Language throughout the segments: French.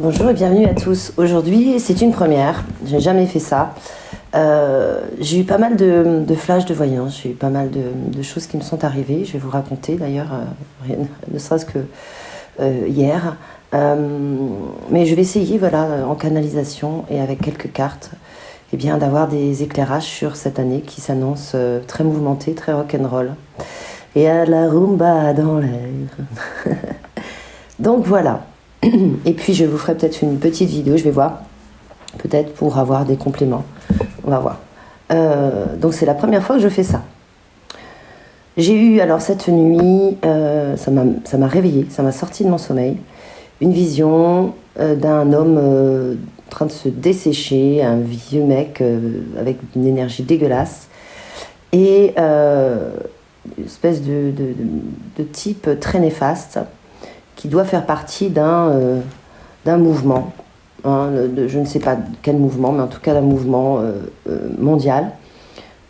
Bonjour et bienvenue à tous. Aujourd'hui, c'est une première. J'ai jamais fait ça. J'ai eu pas mal de flashs de voyance. J'ai eu pas mal de choses qui me sont arrivées. Je vais vous raconter d'ailleurs, ne serait-ce que hier. Mais je vais essayer, voilà, en canalisation et avec quelques cartes, eh bien, d'avoir des éclairages sur cette année qui s'annonce très mouvementée, très rock'n'roll. Et à la rumba dans l'air. Donc voilà. Et puis je vous ferai peut-être une petite vidéo, je vais voir, peut-être pour avoir des compléments. On va voir. Donc c'est la première fois que je fais ça. J'ai eu alors cette nuit, ça m'a réveillée, ça m'a sorti de mon sommeil, une vision d'un homme en train de se dessécher, un vieux mec avec une énergie dégueulasse, et une espèce de type très néfaste, qui doit faire partie d'un mouvement, hein, je ne sais pas quel mouvement, mais en tout cas d'un mouvement mondial.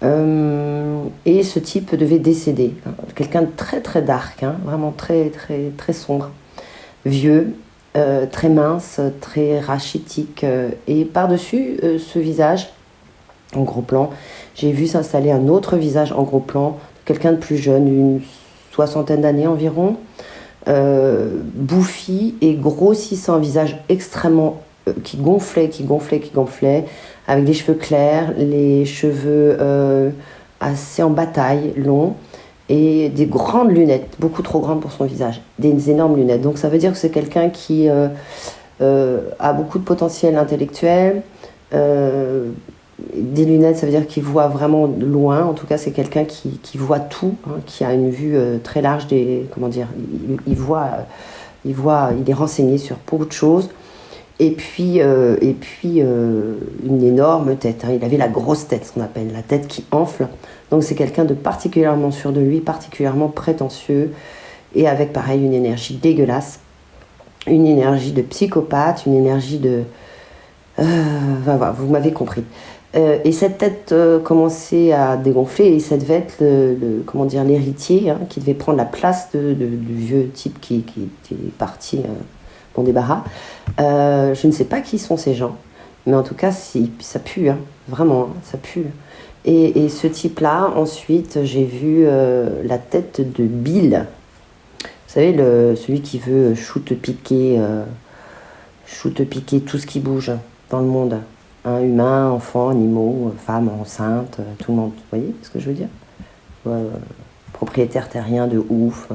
Et ce type devait décéder. Quelqu'un de très très dark, hein, vraiment très très très sombre, vieux, très mince, très rachitique. Et par-dessus ce visage, en gros plan, j'ai vu s'installer un autre visage en gros plan, quelqu'un de plus jeune, une soixantaine d'années environ, bouffi et grossissant, un visage extrêmement qui gonflait, avec des cheveux clairs, les cheveux assez en bataille, longs, et des grandes lunettes, beaucoup trop grandes pour son visage, des énormes lunettes. Donc ça veut dire que c'est quelqu'un qui a beaucoup de potentiel intellectuel. Des lunettes, ça veut dire qu'il voit vraiment loin. En tout cas, c'est quelqu'un qui voit tout, hein, qui a une vue très large comment dire, il est renseigné sur beaucoup de choses. Et puis une énorme tête, hein. Il avait la grosse tête, ce qu'on appelle la tête qui enfle. Donc c'est quelqu'un de particulièrement sûr de lui, particulièrement prétentieux, et avec pareil une énergie dégueulasse, une énergie de psychopathe, une énergie de... voilà, vous m'avez compris. Et cette tête commençait à dégonfler, et ça devait être comment dire, l'héritier, hein, qui devait prendre la place du vieux type qui était parti dans des barras. Je ne sais pas qui sont ces gens, mais en tout cas ça pue, hein, vraiment, hein, ça pue. Et ce type-là, ensuite, j'ai vu la tête de Bill. Vous savez, celui qui veut piquer tout ce qui bouge dans le monde. Hein, humains, enfants, animaux, femmes enceintes, tout le monde. Vous voyez ce que je veux dire? Propriétaire terrien de ouf,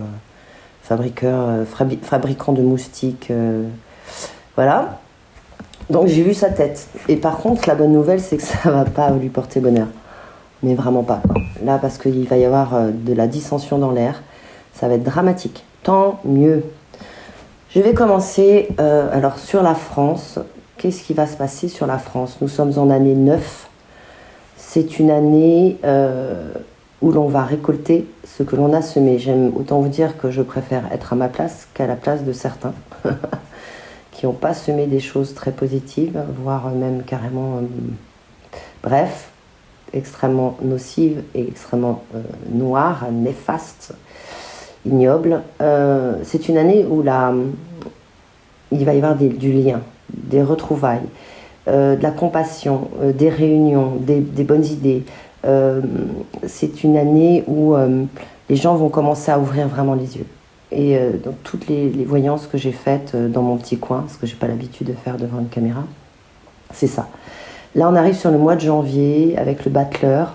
fabricant de moustiques. Voilà. Donc j'ai vu sa tête. Et par contre, la bonne nouvelle, c'est que ça va pas lui porter bonheur. Mais vraiment pas, quoi. Là, parce qu'il va y avoir de la dissension dans l'air. Ça va être dramatique. Tant mieux. Je vais commencer alors sur la France. Qu'est-ce qui va se passer sur la France? Nous sommes en année 9. C'est une année où l'on va récolter ce que l'on a semé. J'aime autant vous dire que je préfère être à ma place qu'à la place de certains qui n'ont pas semé des choses très positives, voire même carrément, bref, extrêmement nocives et extrêmement noires, néfastes, ignobles. C'est une année où il va y avoir du lien, des retrouvailles, de la compassion, des réunions, des bonnes idées. C'est une année où les gens vont commencer à ouvrir vraiment les yeux. Et donc toutes les voyances que j'ai faites dans mon petit coin, parce que je n'ai pas l'habitude de faire devant une caméra, c'est ça. Là, on arrive sur le mois de janvier avec le battleur.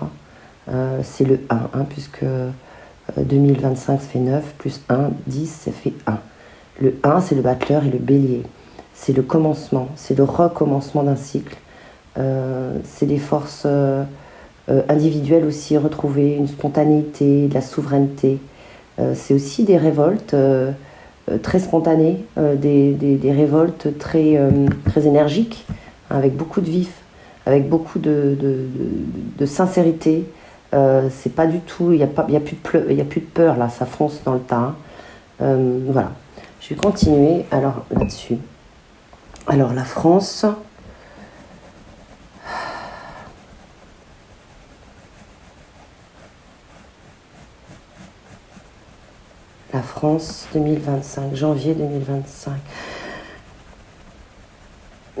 C'est le 1, hein, puisque 2025, ça fait 9, plus 1, 10, ça fait 1. Le 1, c'est le battleur et le bélier. C'est le commencement, c'est le recommencement d'un cycle. C'est des forces individuelles aussi retrouvées, une spontanéité, de la souveraineté. C'est aussi des révoltes très spontanées, des révoltes très, très énergiques, hein, avec beaucoup de vif, avec beaucoup de sincérité. C'est pas du tout, il n'y a plus de peur là, ça fonce dans le tas. Voilà. Je vais continuer alors là-dessus. Alors la France, la France 2025, janvier 2025.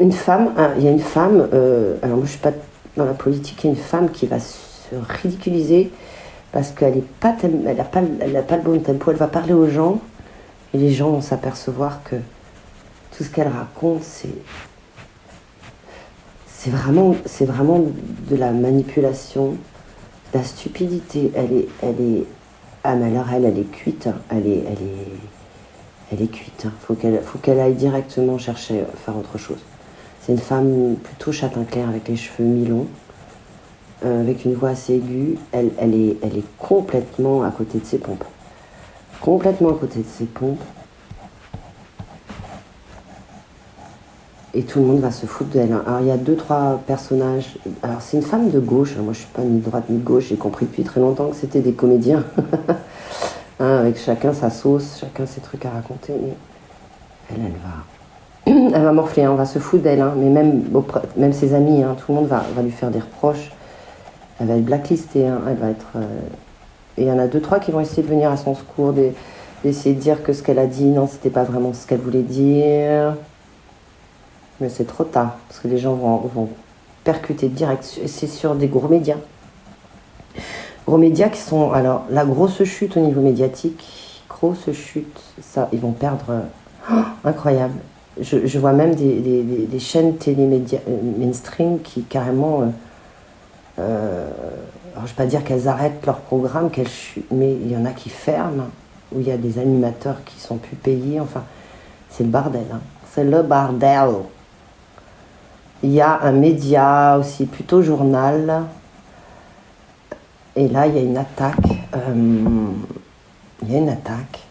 une femme, il y a une femme, alors moi je suis pas dans la politique, il y a une femme qui va se ridiculiser parce qu'elle est pas, elle a pas le bon tempo, elle va parler aux gens et les gens vont s'apercevoir que tout ce qu'elle raconte, c'est vraiment de la manipulation, de la stupidité. Ah mais alors elle est cuite, hein. Elle est cuite. Hein. Faut qu'elle aille directement chercher, faire autre chose. C'est une femme plutôt châtain clair avec les cheveux mi-longs, avec une voix assez aiguë. Elle est complètement à côté de ses pompes. Complètement à côté de ses pompes. Et tout le monde va se foutre d'elle. Hein. Alors il y a 2-3 personnages. Alors c'est une femme de gauche. Moi je suis pas ni de droite ni de gauche. J'ai compris depuis très longtemps que c'était des comédiens. Hein, avec chacun sa sauce, chacun ses trucs à raconter. Mais elle va morfler. Hein. On va se foutre d'elle. Hein. Mais même ses amis, hein, tout le monde va lui faire des reproches. Elle va être blacklistée. Hein. Elle va être. Et il y en a 2-3 qui vont essayer de venir à son secours, d'essayer de dire que ce qu'elle a dit, non, c'était pas vraiment ce qu'elle voulait dire. Mais c'est trop tard, parce que les gens vont percuter direct. C'est sur des gros médias. Gros médias qui sont... Alors, la grosse chute au niveau médiatique, grosse chute, ça, ils vont perdre... incroyable. Je vois même des chaînes télémédia mainstream qui carrément... alors, je ne vais pas dire qu'elles arrêtent leur programme, qu'elles chutent, mais il y en a qui ferment, où il y a des animateurs qui sont plus payés. Enfin, c'est le bordel. Hein. C'est le bordel. Il y a un média aussi, plutôt journal. Et là, il y a une attaque. Il y a une attaque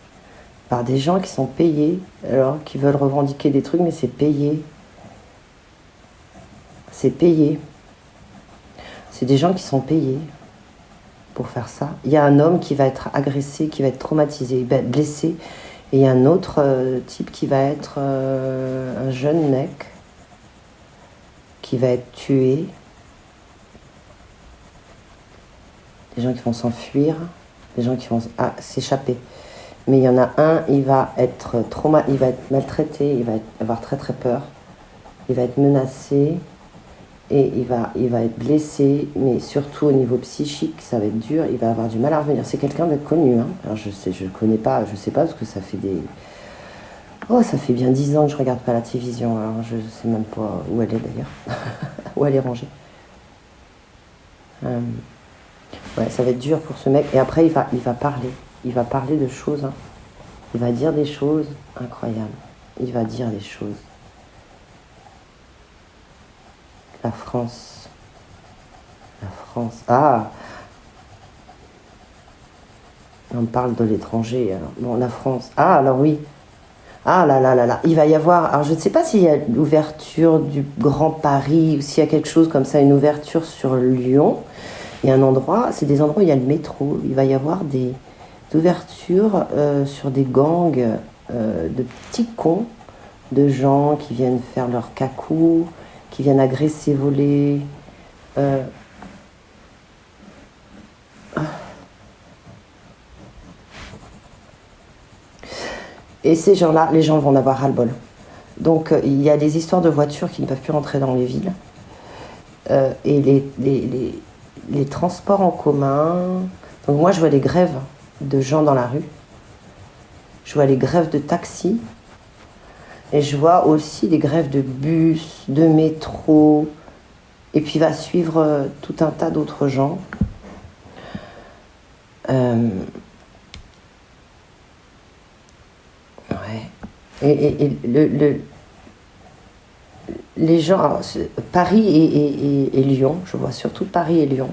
par des gens qui sont payés, alors qui veulent revendiquer des trucs, mais c'est payé. C'est payé. C'est des gens qui sont payés pour faire ça. Il y a un homme qui va être agressé, qui va être traumatisé, il va être blessé. Et il y a un autre type qui va être un jeune mec qui va être tué. Des gens qui vont s'enfuir, des gens qui vont s'échapper. Mais il y en a un, il va être il va être maltraité, il va avoir très très peur, il va être menacé et il va être blessé, mais surtout au niveau psychique, ça va être dur, il va avoir du mal à revenir. C'est quelqu'un de connu, hein. Alors je connais pas, je sais pas parce que ça fait ça fait bien 10 ans que je regarde pas la télévision, alors je sais même pas où elle est d'ailleurs, où elle est rangée. Ouais, ça va être dur pour ce mec. Et après, il va parler. Il va parler de choses. Hein. Il va dire des choses incroyables. Il va dire des choses. La France. La France. Ah! On parle de l'étranger. Alors. Bon, la France. Ah, alors oui. Ah là là là là. Il va y avoir... Alors, je ne sais pas s'il y a l'ouverture du Grand Paris ou s'il y a quelque chose comme ça, une ouverture sur Lyon. Il y a un endroit, c'est des endroits où il y a le métro. Il va y avoir des ouvertures sur des gangs de petits cons, de gens qui viennent faire leur cacou, qui viennent agresser, voler. Et ces gens-là, les gens vont en avoir ras-le-bol. Donc il y a des histoires de voitures qui ne peuvent plus rentrer dans les villes. Et les transports en commun. Donc moi, je vois les grèves de gens dans la rue. Je vois les grèves de taxis. Et je vois aussi les grèves de bus, de métro. Et puis va suivre tout un tas d'autres gens. Ouais. Et les gens, alors, Paris et Lyon, je vois surtout Paris et Lyon.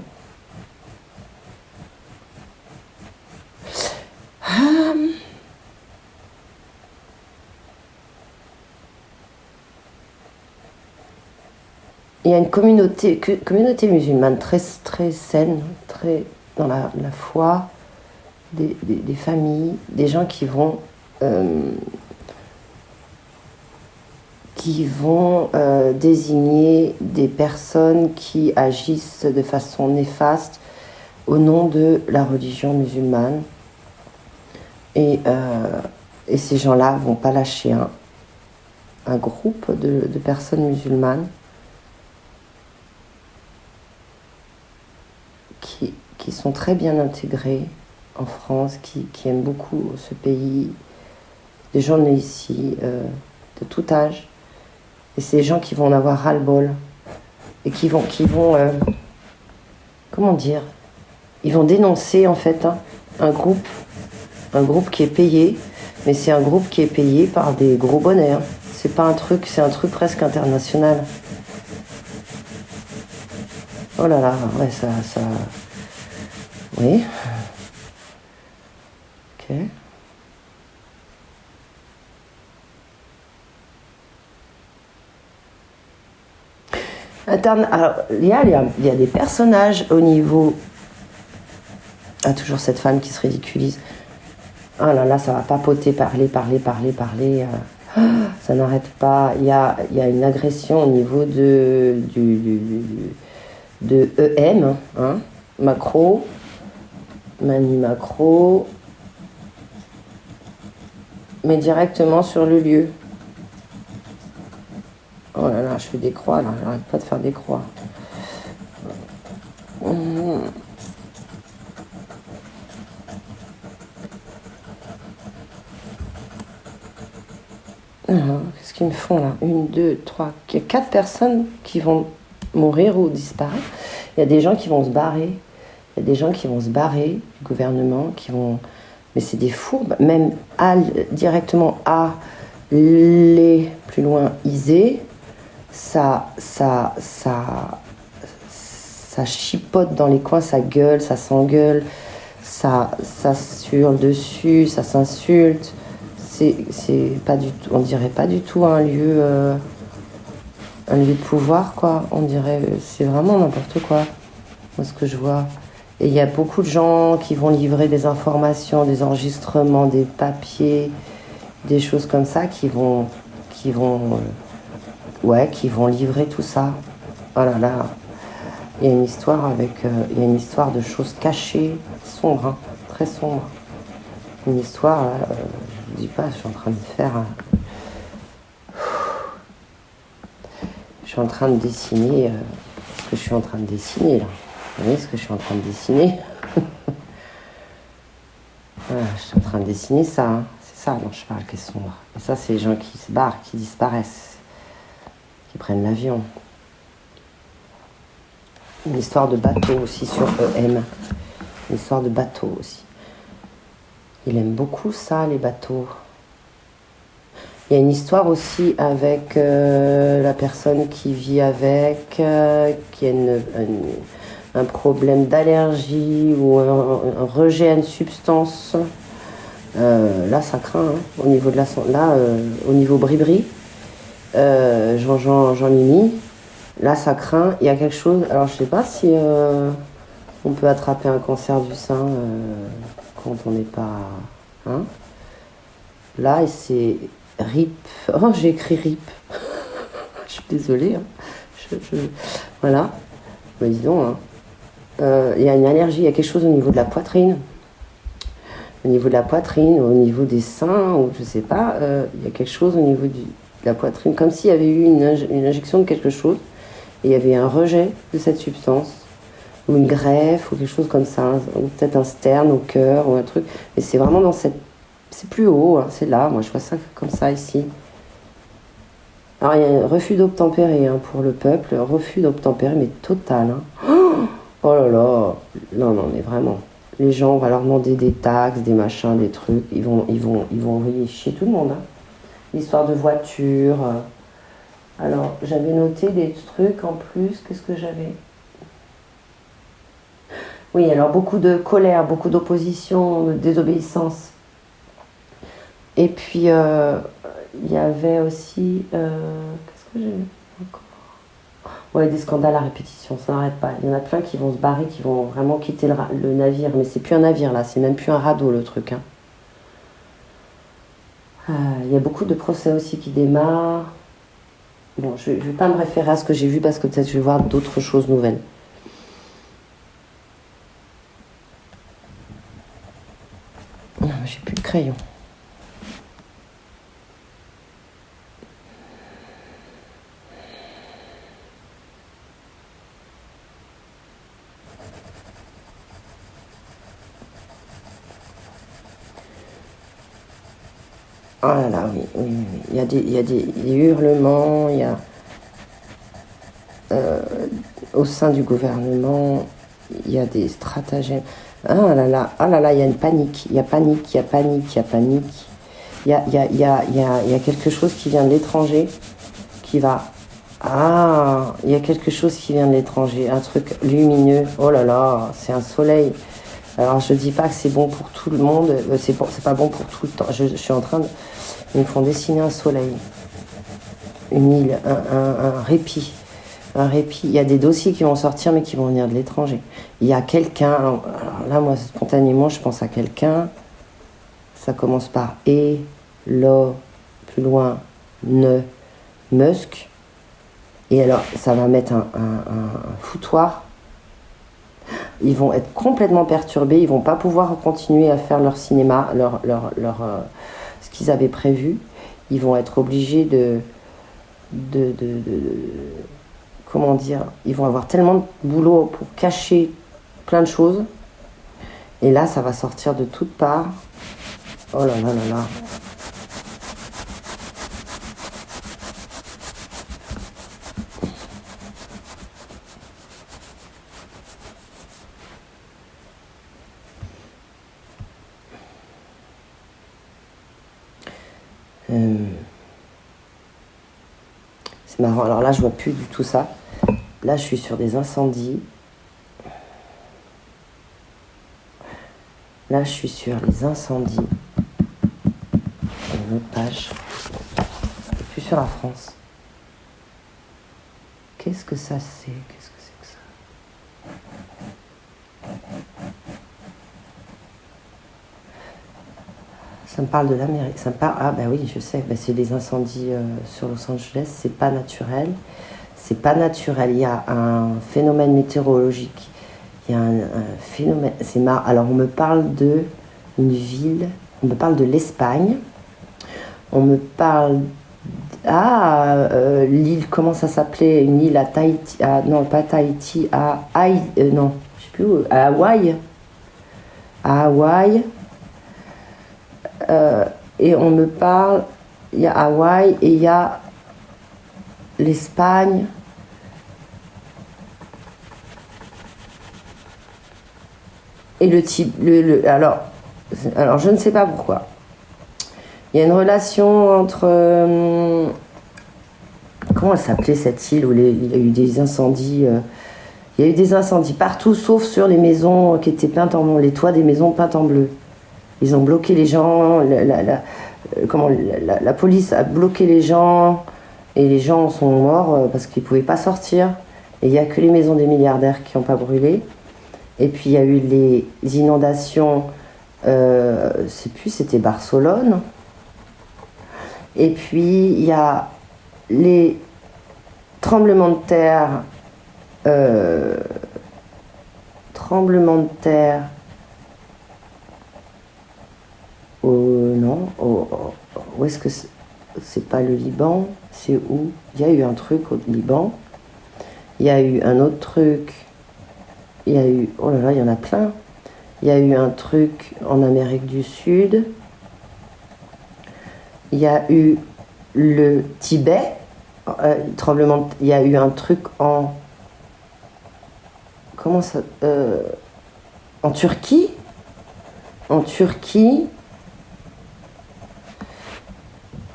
Il y a une communauté musulmane très, très saine, très dans la foi, des familles, des gens qui vont désigner des personnes qui agissent de façon néfaste au nom de la religion musulmane. Et ces gens-là vont pas lâcher un groupe de personnes musulmanes qui sont très bien intégrées en France, qui aiment beaucoup ce pays, des gens nés ici, de tout âge. Et c'est des gens qui vont en avoir ras-le-bol. Et qui vont comment dire, ils vont dénoncer en fait un groupe qui est payé, mais c'est un groupe qui est payé par des gros bonnets. C'est pas un truc, c'est un truc presque international. Oh là là, ouais, ça... Oui. Ok. Alors, il y a des personnages au niveau... Ah, toujours cette femme qui se ridiculise. Oh là là, ça va papoter, parler. Ça n'arrête pas. Il y a une agression au niveau de EM, hein, Macron, Manu Macron, mais directement sur le lieu. Oh là là, je fais des croix là, j'arrête pas de faire des croix. Qu'est-ce qu'ils me font là? 1, 2, 3, 4 personnes qui vont mourir ou disparaître. Il y a des gens qui vont se barrer. Il y a des gens qui vont se barrer du gouvernement, qui vont... Mais c'est des fourbes. Même directement à les plus loin isés, ça chipote dans les coins, ça gueule, ça s'engueule, ça hurle dessus, ça s'insulte. C'est pas du tout, on dirait pas du tout un lieu de pouvoir, quoi. On dirait, c'est vraiment n'importe quoi, moi, ce que je vois. Et il y a beaucoup de gens qui vont livrer des informations, des enregistrements, des papiers, des choses comme ça, qui vont livrer tout ça. Oh là là, il y a une histoire il y a une histoire de choses cachées, sombres, hein, très sombres. Une histoire, je dis pas, je suis en train de faire... Je suis en train de dessiner ce que je suis en train de dessiner, là. Vous voyez ce que je suis en train de dessiner? Voilà, je suis en train de dessiner ça, hein. C'est ça dont je parle, qui est sombre. Et ça, c'est les gens qui se barrent, qui disparaissent, qui prennent l'avion. Une histoire de bateau aussi sur EM. Une histoire de bateau aussi. Il aime beaucoup ça, les bateaux. Il y a une histoire aussi avec la personne qui vit avec, qui a un problème d'allergie ou un rejet à une substance. Là, ça craint, hein, au niveau de la santé. Là, au niveau bribri, Jean-Mimi, là, ça craint. Il y a quelque chose. Alors, je sais pas si on peut attraper un cancer du sein quand on n'est pas. Hein. Là, c'est RIP. Oh, j'ai écrit RIP. Je suis désolée. Hein. Voilà. Mais dis donc. Hein. Il y a une allergie, il y a quelque chose au niveau de la poitrine. Au niveau de la poitrine, au niveau des seins, ou je sais pas, il y a quelque chose au niveau de la poitrine, comme s'il y avait eu une injection de quelque chose, et il y avait un rejet de cette substance, ou une greffe, ou quelque chose comme ça, ou peut-être un sterne au cœur, ou un truc. Mais c'est vraiment dans cette... C'est plus haut, hein, c'est là, moi je vois ça comme ça ici. Alors il y a un refus d'obtempérer hein, pour le peuple, refus d'obtempérer, mais total. Hein. Oh là là, non, mais vraiment. Les gens, on va leur demander des taxes, des machins, des trucs. Ils vont envoyer chier tout le monde. Hein. L'histoire de voiture. Alors, j'avais noté des trucs en plus. Qu'est-ce que j'avais? Oui, alors beaucoup de colère, beaucoup d'opposition, de désobéissance. Et puis, il y avait aussi... qu'est-ce que j'ai vu encore? Ouais, des scandales à répétition, ça n'arrête pas. Il y en a plein qui vont se barrer, qui vont vraiment quitter le navire. Mais c'est plus un navire là, c'est même plus un radeau le truc. Hein. Il y a beaucoup de procès aussi qui démarrent. Bon, je ne vais pas me référer à ce que j'ai vu parce que peut-être je vais voir d'autres choses nouvelles. Non, mais j'ai plus de crayon. Oh là là, oui, oui, oui, oui. Il y a des hurlements, il y a au sein du gouvernement, il y a des stratagèmes. Ah là là, il y a une panique, il y a panique, il y a panique, il y a panique. Il y a quelque chose qui vient de l'étranger, qui va... Ah, il y a quelque chose qui vient de l'étranger, un truc lumineux. Oh là là, c'est un soleil. Alors je dis pas que c'est bon pour tout le monde, c'est pas bon pour tout le temps. Je suis en train de... Ils me font dessiner un soleil, une île, un répit. Un répit. Il y a des dossiers qui vont sortir mais qui vont venir de l'étranger. Il y a quelqu'un, alors là moi spontanément je pense à quelqu'un, ça commence par E, Lo, plus loin, Ne, Musk. Et alors ça va mettre un foutoir. Ils vont être complètement perturbés, ils vont pas pouvoir continuer à faire leur cinéma, ce qu'ils avaient prévu. Ils vont être obligés de comment dire, ils vont avoir tellement de boulot pour cacher plein de choses. Et là, ça va sortir de toutes parts. Oh là là là là. C'est marrant. Alors là, je vois plus du tout ça. Là, je suis sur des incendies. Là, je suis sur les incendies. Une autre page. Et puis sur la France. Qu'est-ce que ça c'est? Qu'est-ce que c'est que ça? Ça me parle de l'Amérique. Ça me parle... Ah, bah oui, je sais. Bah, c'est des incendies sur Los Angeles. C'est pas naturel. C'est pas naturel. Il y a un phénomène météorologique. Il y a un phénomène. C'est marrant. Alors, on me parle de une ville. On me parle de l'Espagne. On me parle. L'île, comment ça s'appelait? Une île à Tahiti. Non, pas Tahiti. Non, je sais plus où. À Hawaï. À Hawaï. Et on me parle. Il y a Hawaï et il y a l'Espagne. Et le type. Alors, je ne sais pas pourquoi. Il y a une relation entre... comment elle s'appelait cette île où il y a eu des incendies il y a eu des incendies partout, sauf sur les maisons qui étaient peintes en... les toits des maisons peintes en bleu. Ils ont bloqué les gens, la police a bloqué les gens, et les gens sont morts parce qu'ils ne pouvaient pas sortir. Et il n'y a que les maisons des milliardaires qui n'ont pas brûlé. Et puis il y a eu les inondations, je ne sais plus, c'était Barcelone. Et puis il y a les tremblements de terre, où est-ce que c'est pas le Liban, c'est où? Il y a eu un truc au Liban, il y a eu un autre truc, il y a eu, oh là là, il y en a plein. Il y a eu un truc en Amérique du Sud, il y a eu le Tibet, il y a eu un truc en... Comment ça... en Turquie. En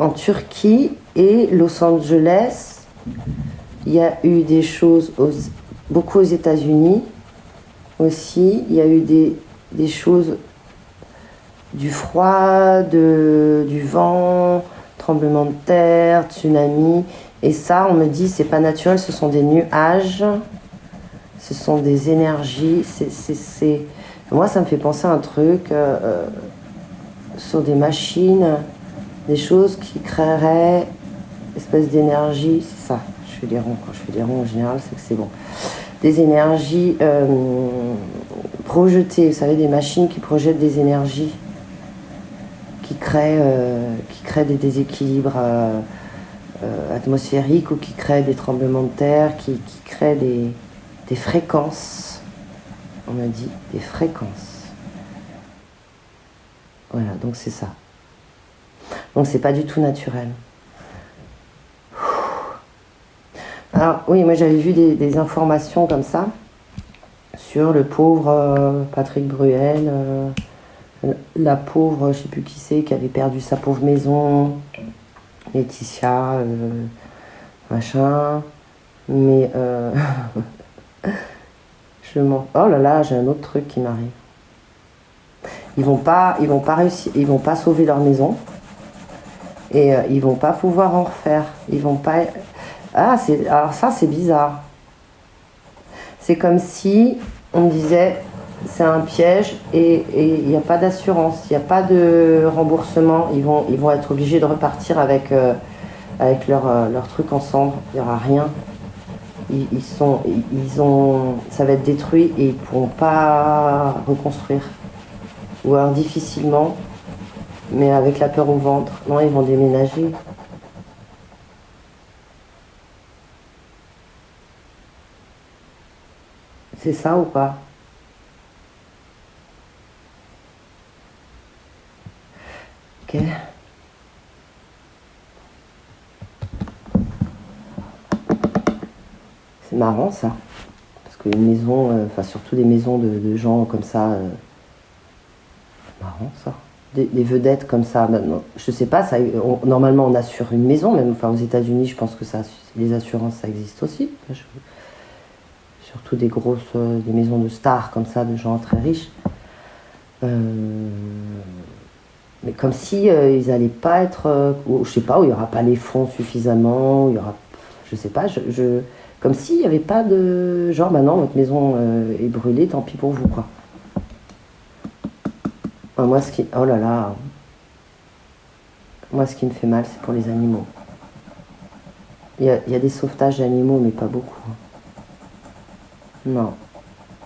Turquie et Los Angeles, il y a eu des choses beaucoup aux États-Unis aussi. Il y a eu des choses, du froid, du vent, tremblement de terre, tsunami. Et ça, on me dit, c'est pas naturel, ce sont des nuages, ce sont des énergies. Moi, ça me fait penser à un truc sur des machines, des choses qui créeraient une espèce d'énergie. C'est ça, je fais des ronds. Quand je fais des ronds, en général, c'est que c'est bon. Des énergies projetées. Vous savez, des machines qui projettent des énergies, qui créent des déséquilibres atmosphériques, ou qui créent des tremblements de terre, qui créent des fréquences. On m'a dit des fréquences. Voilà, donc c'est ça. Donc c'est pas du tout naturel. Alors oui, moi j'avais vu des informations comme ça sur le pauvre Patrick Bruel, la pauvre, je sais plus qui c'est, qui avait perdu sa pauvre maison, Laetitia, machin. Mais je m'en... Oh là là, j'ai un autre truc qui m'arrive. Ils vont pas réussir, ils vont pas sauver leur maison et ils vont pas pouvoir en refaire. Ils vont pas. Ah, alors ça c'est bizarre. C'est comme si on me disait c'est un piège et il n'y a pas d'assurance, il n'y a pas de remboursement. Ils vont être obligés de repartir avec leur truc en cendres. Il n'y aura rien. Ça va être détruit et ils ne pourront pas reconstruire. Ou alors difficilement, mais avec la peur au ventre. Non, ils vont déménager. C'est ça ou pas? Ok. C'est marrant ça. Parce qu'une maison, enfin surtout des maisons de gens comme ça, marrant ça. Des vedettes comme ça, maintenant, je sais pas, normalement on assure une maison, même enfin, aux États-Unis, je pense que les assurances ça existe aussi. Surtout des maisons de stars comme ça, de gens très riches. Mais comme si ils allaient pas être, je sais pas, où il y aura pas les fonds suffisamment, où il y aura, je sais pas, comme s'il y avait pas de genre, bah non, votre maison est brûlée, tant pis pour vous quoi. Moi, oh là là, moi, ce qui me fait mal, c'est pour les animaux. Il y a des sauvetages d'animaux, mais pas beaucoup. Non.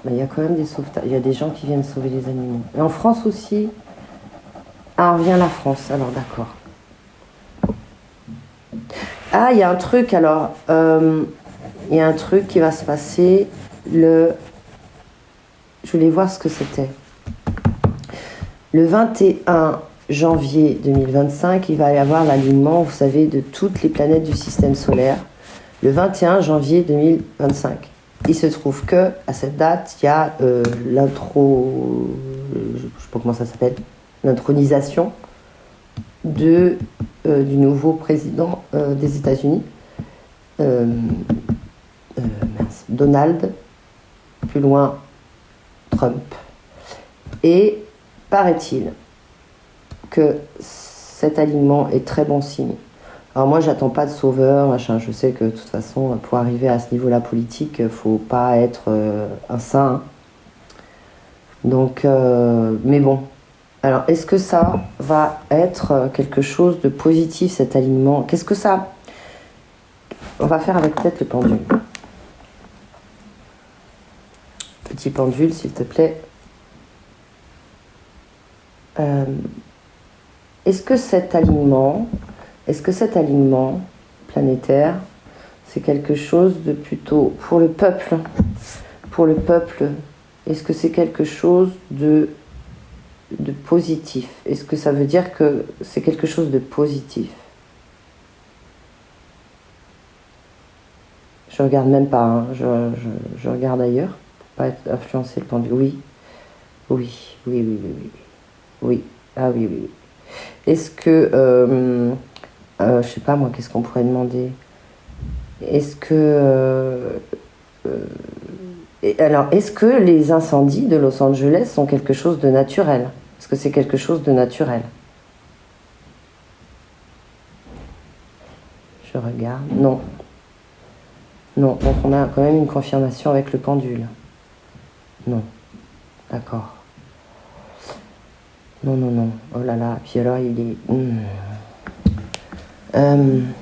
Mais il y a quand même des sauvetages. Il y a des gens qui viennent sauver les animaux. Et en France aussi. Ah, on revient à la France, alors d'accord. Ah, il y a un truc alors. Il y a un truc qui va se passer. Je voulais voir ce que c'était. Le 21 janvier 2025, il va y avoir l'alignement, vous savez, de toutes les planètes du système solaire. Le 21 janvier 2025. Il se trouve que à cette date, il y a je ne sais pas comment ça s'appelle, l'intronisation du nouveau président des États-Unis, Donald, plus loin Trump. Et paraît-il que cet alignement est très bon signe. Alors moi, j'attends pas de sauveur, machin. Je sais que de toute façon, pour arriver à ce niveau-là politique, faut pas être un saint. Hein. Donc, mais bon. Alors, est-ce que ça va être quelque chose de positif, cet alignement? Qu'est-ce que ça... On va faire avec peut-être le pendule. Petit pendule, s'il te plaît. Est-ce que cet alignement planétaire, c'est quelque chose de plutôt pour le peuple? Est-ce que c'est quelque chose de positif? Est-ce que ça veut dire que c'est quelque chose de positif? Je regarde même pas, hein. Je regarde ailleurs pour pas être influencé le pendule. Oui. Oui. Ah oui. Est-ce que je sais pas moi, qu'est-ce qu'on pourrait demander? Est-ce que alors, est-ce que les incendies de Los Angeles sont quelque chose de naturel? Est-ce que c'est quelque chose de naturel? Je regarde. Non. Donc on a quand même une confirmation avec le pendule. Non. D'accord. Non. Oh là là. Puis alors, il est...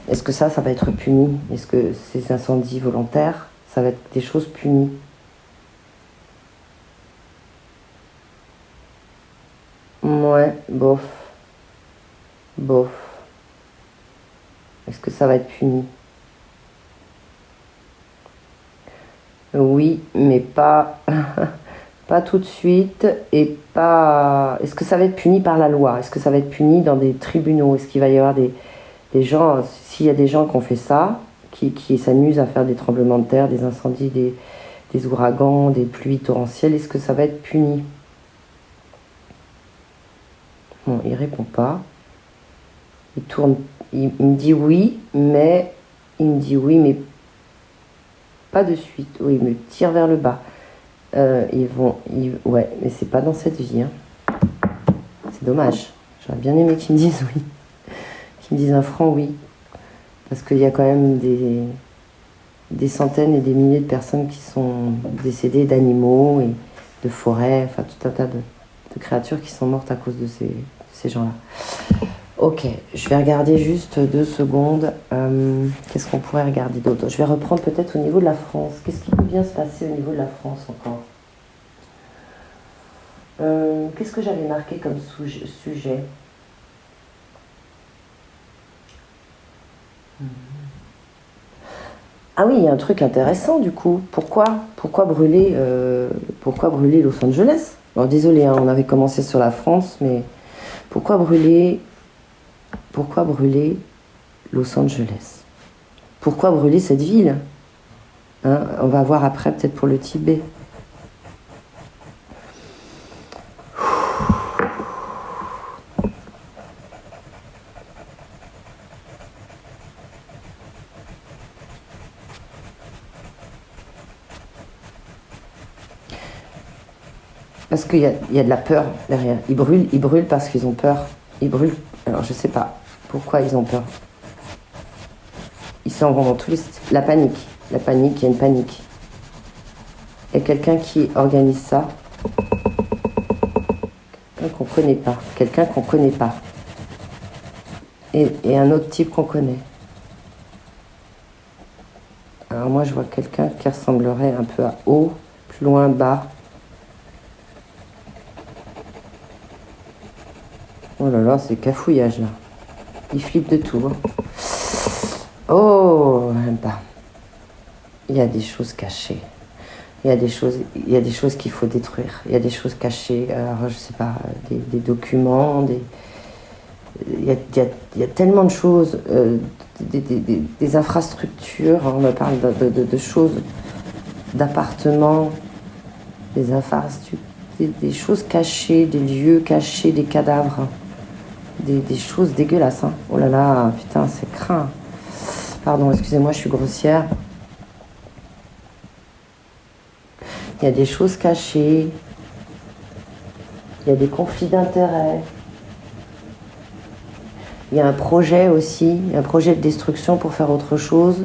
est-ce que ça va être puni? Est-ce que ces incendies volontaires, ça va être des choses punies? Ouais, bof. Est-ce que ça va être puni? Oui, mais pas Pas tout de suite et pas... Est-ce que ça va être puni par la loi? Est-ce que ça va être puni dans des tribunaux? Est-ce qu'il va y avoir des gens, s'il y a des gens qui ont fait ça, qui s'amusent à faire des tremblements de terre, des incendies, des ouragans, des pluies torrentielles, est-ce que ça va être puni? Bon, il répond pas. Il tourne, il me dit oui, mais pas de suite. Oui, il me tire vers le bas. Ouais, mais c'est pas dans cette vie. Hein. C'est dommage. J'aurais bien aimé qu'ils me disent oui. Qu'ils me disent un franc oui. Parce qu'il y a quand même des centaines et des milliers de personnes qui sont décédées, d'animaux et de forêts, enfin tout un tas de créatures qui sont mortes à cause de ces gens-là. Ok, je vais regarder juste 2 secondes. Qu'est-ce qu'on pourrait regarder d'autre? Je vais reprendre peut-être au niveau de la France. Qu'est-ce qui peut bien se passer au niveau de la France encore? Qu'est-ce que j'avais marqué comme sujet? Ah oui, il y a un truc intéressant du coup. Pourquoi brûler Los Angeles? Alors désolé, hein, on avait commencé sur la France, mais pourquoi brûler Los Angeles? Pourquoi brûler cette ville? Hein, on va voir après peut-être pour le Tibet. Parce qu'il y a de la peur derrière. Ils brûlent parce qu'ils ont peur. Ils brûlent. Alors je sais pas pourquoi ils ont peur. Ils s'en vont dans tous les... La panique, il y a une panique. Il y a quelqu'un qui organise ça. Quelqu'un qu'on connaît pas. Et un autre type qu'on connaît. Alors moi je vois quelqu'un qui ressemblerait un peu à haut, plus loin, bas. Oh là là, c'est cafouillage là. Il flippe de tout. Hein. Oh, bah. Il y a des choses cachées. Il y a des choses qu'il faut détruire. Il y a des choses cachées. Alors, je sais pas, des documents, il y a tellement de choses, des infrastructures. Hein, on me parle de choses, d'appartements, des infrastructures, des choses cachées, des lieux cachés, des cadavres. Des choses dégueulasses. Hein. Oh là là, putain, c'est craint. Pardon, excusez-moi, je suis grossière. Il y a des choses cachées. Il y a des conflits d'intérêts. Il y a un projet aussi, un projet de destruction pour faire autre chose,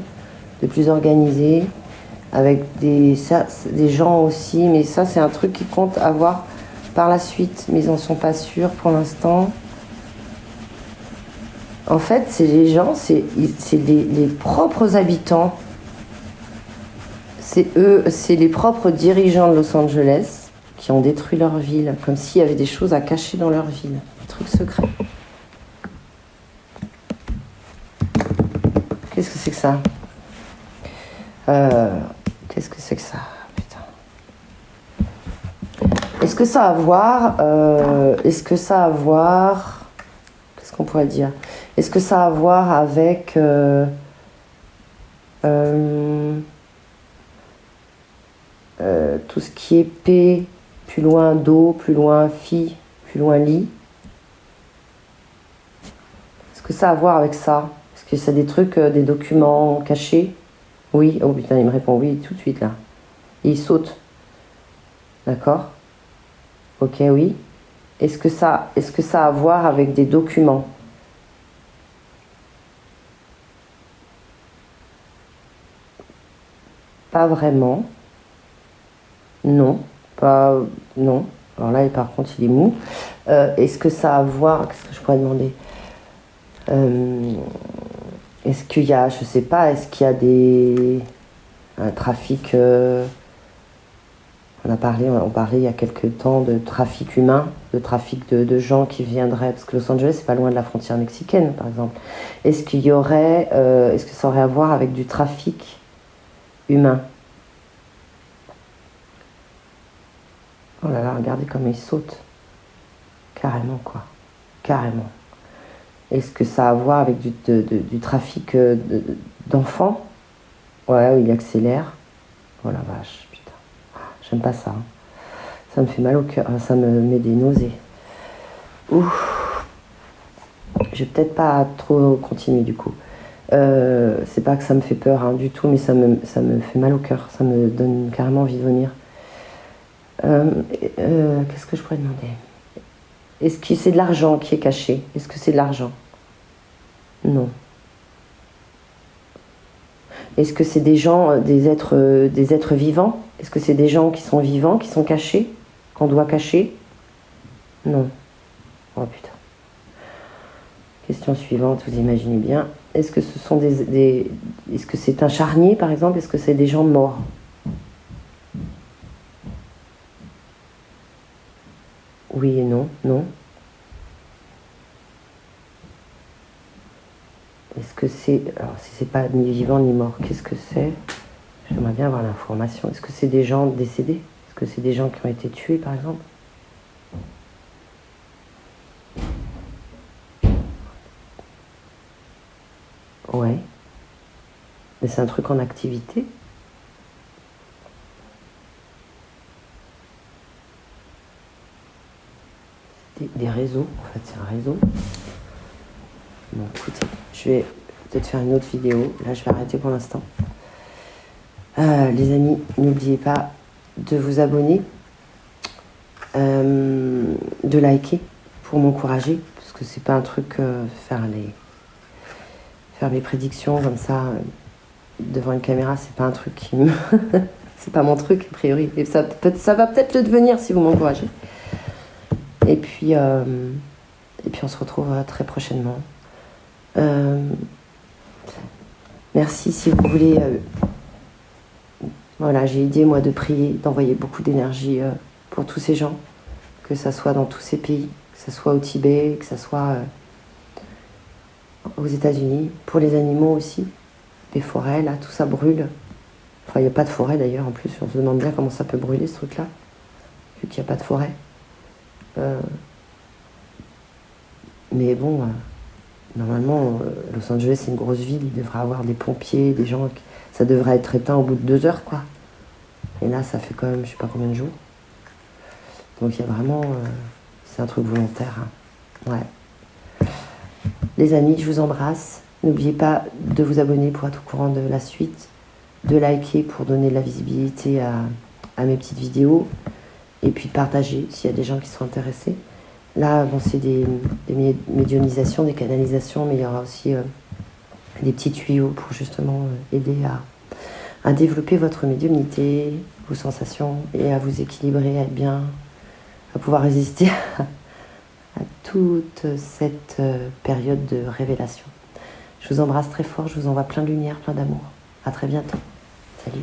de plus organisé, avec des gens aussi. Mais ça, c'est un truc qui compte avoir par la suite, mais ils n'en sont pas sûrs pour l'instant. En fait, c'est les gens, c'est les propres habitants, c'est les propres dirigeants de Los Angeles qui ont détruit leur ville, comme s'il y avait des choses à cacher dans leur ville, des trucs secrets. Qu'est-ce que c'est que ça? Qu'est-ce que c'est que ça? Putain. Est-ce que ça a à voir... Qu'est-ce qu'on pourrait dire? Est-ce que ça a à voir avec tout ce qui est paix, plus loin dos, plus loin fille, plus loin lit? Est-ce que ça a à voir avec ça? Est-ce que c'est des trucs, des documents cachés? Oui. Oh putain, il me répond oui tout de suite là. Et il saute. D'accord? Ok, oui. Est-ce que ça a à voir avec des documents? Pas vraiment. Non. Non. Alors là, par contre, il est mou. Est-ce que ça a à voir... Qu'est-ce que je pourrais demander? Est-ce qu'il y a... Je sais pas, est-ce qu'il y a un trafic... On parlait il y a quelques temps de trafic humain, de trafic de gens qui viendraient... Parce que Los Angeles, c'est pas loin de la frontière mexicaine, par exemple. Est-ce que ça aurait à voir avec du trafic humain? Oh là là, regardez comme il saute. Carrément, quoi. Carrément. Est-ce que ça a à voir avec du trafic d'enfants? Ouais, il accélère. Oh la vache, putain. J'aime pas ça, hein. Ça me fait mal au cœur, ça me met des nausées. Ouf. Je vais peut-être pas trop continuer du coup. C'est pas que ça me fait peur, hein, du tout, mais ça me fait mal au cœur. Ça me donne carrément envie de vomir. Qu'est-ce que je pourrais demander? Est-ce que c'est de l'argent qui est caché? Est-ce que c'est de l'argent? Non. Est-ce que c'est des gens, des êtres vivants? Est-ce que c'est des gens qui sont vivants, qui sont cachés, qu'on doit cacher? Non. Oh putain. Question suivante, vous imaginez bien. Est-ce que ce sont est-ce que c'est un charnier, par exemple? Est-ce que c'est des gens morts? Oui et non. Non. Est-ce que c'est... Alors, si c'est pas ni vivant ni mort, qu'est-ce que c'est? J'aimerais bien avoir l'information. Est-ce que c'est des gens décédés? Est-ce que c'est des gens qui ont été tués, par exemple? Ouais. Mais c'est un truc en activité? Des réseaux, en fait, c'est un réseau. Bon, écoutez, je vais peut-être faire une autre vidéo. Là, je vais arrêter pour l'instant. Les amis, n'oubliez pas de vous abonner, de liker pour m'encourager, parce que c'est pas un truc faire mes prédictions comme ça devant une caméra, c'est pas un truc qui me c'est pas mon truc a priori. Et ça va peut-être le devenir si vous m'encouragez. Et puis on se retrouve très prochainement. Merci si vous voulez. Voilà, j'ai idée moi de prier, d'envoyer beaucoup d'énergie pour tous ces gens, que ça soit dans tous ces pays, que ça soit au Tibet, que ça soit aux États-Unis, pour les animaux aussi, les forêts là, tout ça brûle. Enfin, il n'y a pas de forêt d'ailleurs en plus, on se demande bien comment ça peut brûler ce truc-là, vu qu'il n'y a pas de forêt. Mais bon, normalement, Los Angeles c'est une grosse ville, il devrait avoir des pompiers, des gens, ça devrait être éteint au bout de 2 heures quoi. Et là, ça fait quand même, je sais pas combien de jours. Donc il y a vraiment, c'est un truc volontaire, hein. Ouais. Les amis, je vous embrasse. N'oubliez pas de vous abonner pour être au courant de la suite, de liker pour donner de la visibilité à mes petites vidéos, et puis de partager s'il y a des gens qui sont intéressés. Là, bon, c'est des médiumnisations, des canalisations, mais il y aura aussi des petits tuyaux pour justement aider à développer votre médiumnité, vos sensations, et à vous équilibrer, à être bien, à pouvoir résister à toute cette période de révélation. Je vous embrasse très fort, je vous envoie plein de lumière, plein d'amour. À très bientôt. Salut.